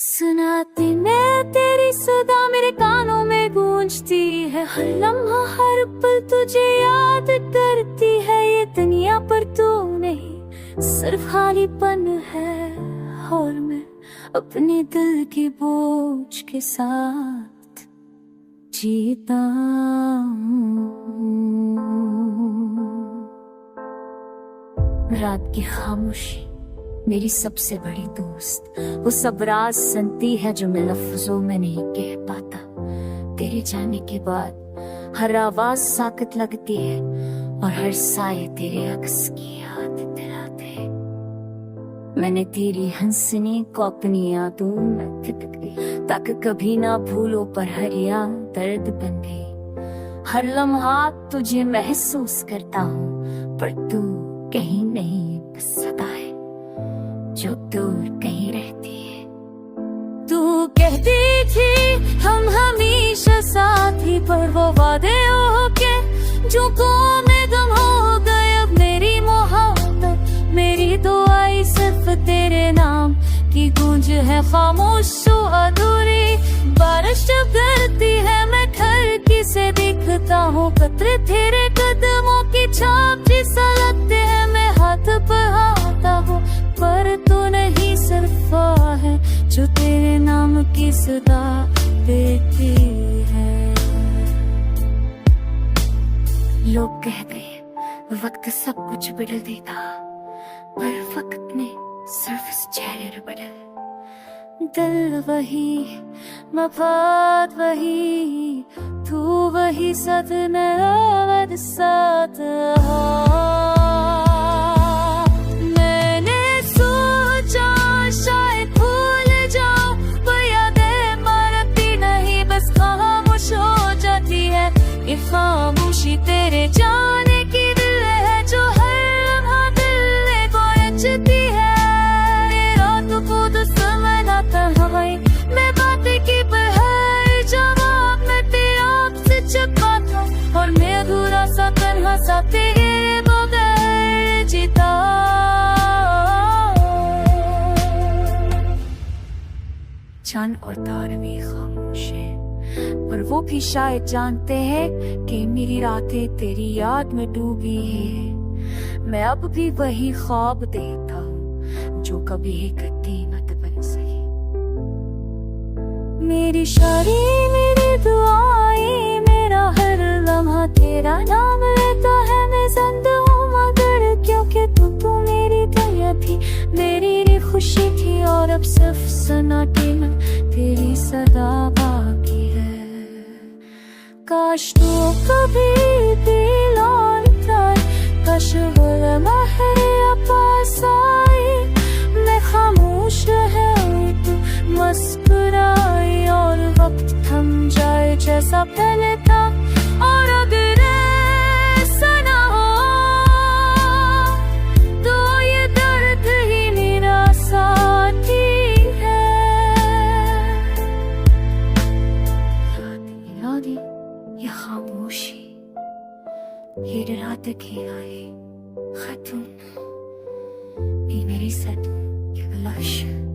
सुनाती मैं तेरी सदा मेरे कानों में गूंजती है, हर लम्हा हर पल तुझे याद करती है। ये दुनिया पर तू नहीं सिर्फ खालीपन है, और मैं अपने दिल के बोझ के साथ जीता हूँ। रात की खामोशी मेरी सबसे बड़ी दोस्त, वो सब राज सुनती है जो मैं लफ्जों में नहीं कह पाता। तेरे जाने के बाद हर आवाज साकत लगती है, और हर साए तेरे अक्स की याद दिलाते हैं। मैंने तेरी हंसने को अपनी यादों में खिटक ली, ताकि कभी ना भूलो पर हर याद दर्द बन गई। हर लम्हा तुझे महसूस करता हूँ, पर तू कहीं नहीं सदा है जो दूर कहीं रहती है। तू कहती थी हम हमेशा साथ ही, पर वो वादे हो के जो में गम हो गए। अब मेरी मोहब्बत मेरी दुआई सिर्फ तेरे नाम की गूंज है, खामोश सो अधूरी। बारिश जब गिरती है मैं ठरकी से दिखता हूँ, कतरे तेरे कदमों की छाप जिसा लगते हैं। मैं हाथ बढ़ाता हूँ पर तू नहीं, सिर्फ है जो तेरे नाम की सदा देती है। लोग कहते हैं वक्त सब कुछ बदल देता, पर वक्त ने सिर्फ इस चेहरे बदल। दिल वही, मफाद वही, तू वही साथ मेरा साथ। मैंने सोचा शायद भूल जाऊं, पर यादें मरती नहीं, बस खामोश हो जाती है। ये खामोशी तेरे जाने की दिल है, जो हर लम्हा दिल को रचती है। रातों को तो समय ना तन्हाई मैं बातें की, पर हर जवाब मैं तेरा आपसे छुपाता हूँ, और मैं अधूरा सा तन्हा सा तेरे बगैर जीता। चांद और तारे भी खामोश हैं, पर वो भी शायद जानते हैं कि मेरी रातें तेरी याद में डूबी है। मैं अब भी वही ख्वाब देखता हूँ जो कभी एक कीमत बन सकी। मेरी शायरी मेरी दुआएं, मेरा हर लम्हा तेरा नाम लेता है। मैं जिंदा हूँ मगर क्योंकि तू मेरी दुनिया थी, मेरी खुशी थी, और अब सिर्फ सन्नाटे में तेरी सदा बाकी है। काश तू कभी भी लौटता, काश वो लम्हा है पास आए। मैं खामोश रही तू मुस्कुराई, और वक्त थम जाए जैसा पहले था। और अगर ऐसा ना हो तो ये दर्द ही मेरा साथी है। यादें, ये खामोशी, ये रात के आए खतून, ये मेरी सद लक्ष्य।